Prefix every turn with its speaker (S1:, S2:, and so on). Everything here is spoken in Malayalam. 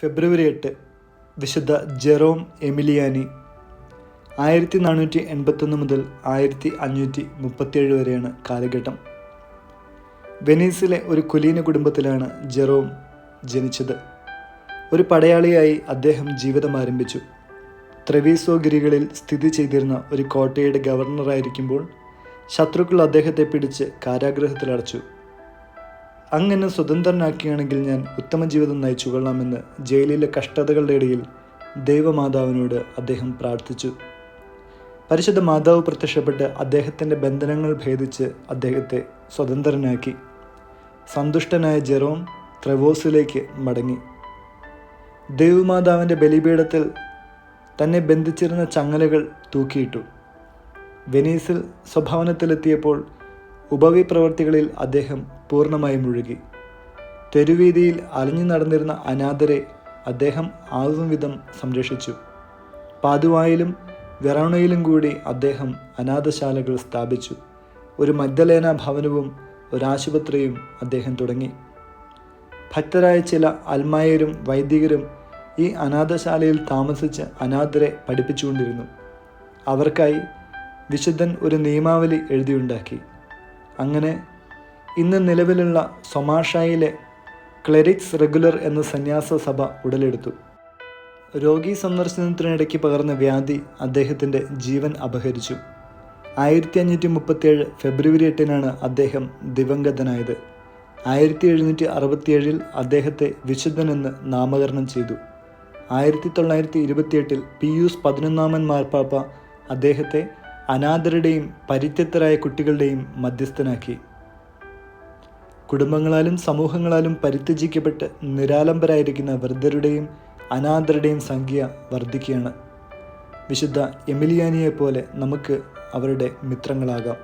S1: ഫെബ്രുവരി 8 വിശുദ്ധ ജെറോം എമിലിയാനി. 1481 മുതൽ 1537 വരെയാണ് കാലഘട്ടം. വെനീസിലെ ഒരു കുലീന കുടുംബത്തിലാണ് ജെറോം ജനിച്ചത്. ഒരു പടയാളിയായി അദ്ദേഹം ജീവിതം ആരംഭിച്ചു. ത്രെവീസോ ഗിരികളിൽ സ്ഥിതി ചെയ്തിരുന്ന ഒരു കോട്ടയുടെ ഗവർണറായിരിക്കുമ്പോൾ ശത്രുക്കൾ അദ്ദേഹത്തെ പിടിച്ച് കാരാഗൃഹത്തിലടച്ചു. അങ്ങനെ സ്വതന്ത്രനാക്കുകയാണെങ്കിൽ ഞാൻ ഉത്തമ ജീവിതം നയിച്ചു കൊള്ളാമെന്ന് ജയിലിലെ കഷ്ടതകളുടെ ഇടയിൽ ദൈവമാതാവിനോട് അദ്ദേഹം പ്രാർത്ഥിച്ചു. പരിശുദ്ധ മാതാവ് പ്രത്യക്ഷപ്പെട്ട് അദ്ദേഹത്തിൻ്റെ ബന്ധനങ്ങൾ ഭേദിച്ച് അദ്ദേഹത്തെ സ്വതന്ത്രനാക്കി. സന്തുഷ്ടനായ ജെറോം ത്രെവോസിലേക്ക് മടങ്ങി. ദൈവമാതാവിൻ്റെ ബലിപീഠത്തിൽ തന്നെ ബന്ധിച്ചിരുന്ന ചങ്ങലകൾ തൂക്കിയിട്ടു. വെനീസിൽ സ്വഭവനത്തിലെത്തിയപ്പോൾ ഉപവിപ്രവർത്തികളിൽ അദ്ദേഹം പൂർണ്ണമായി മുഴുകി. തെരുവീതിയിൽ അലഞ്ഞു നടന്നിരുന്ന അനാഥരെ അദ്ദേഹം ആവും വിധം സംരക്ഷിച്ചു. പാതുവായിലും വെറോണയിലും കൂടി അദ്ദേഹം അനാഥശാലകൾ സ്ഥാപിച്ചു. ഒരു മഗ്ദലേന ഭവനവും ഒരാശുപത്രിയും അദ്ദേഹം തുടങ്ങി. ഭക്തരായ ചില അൽമായരും വൈദികരും ഈ അനാഥശാലയിൽ താമസിച്ച് അനാഥരെ പഠിപ്പിച്ചുകൊണ്ടിരുന്നു. അവർക്കായി വിശുദ്ധൻ ഒരു നിയമാവലി എഴുതിയുണ്ടാക്കി. അങ്ങനെ ഇന്ന് നിലവിലുള്ള സൊമാഷായിലെ ക്ലെറിക്സ് റെഗുലർ എന്ന സന്യാസ സഭ ഉടലെടുത്തു. രോഗീ സന്ദർശനത്തിനിടയ്ക്ക് പകർന്ന വ്യാധി അദ്ദേഹത്തിൻ്റെ ജീവൻ അപഹരിച്ചു. 1537 ഫെബ്രുവരി 8 അദ്ദേഹം ദിവംഗതനായത്. 1767 അദ്ദേഹത്തെ വിശുദ്ധനെന്ന് നാമകരണം ചെയ്തു. 1928 പിയൂസ് 11 മാർപ്പാപ്പ അദ്ദേഹത്തെ അനാഥരുടെയും പരിത്യക്തരായ കുട്ടികളുടെയും മധ്യസ്ഥനാക്കി. കുടുംബങ്ങളാലും സമൂഹങ്ങളാലും പരിത്യജിക്കപ്പെട്ട് നിരാലംബരായിരിക്കുന്ന വൃദ്ധരുടെയും അനാഥരുടെയും സംഖ്യ വർദ്ധിക്കുകയാണ്. വിശുദ്ധ എമിലിയാനിയെപ്പോലെ നമുക്ക് അവരുടെ മിത്രങ്ങളാകാം.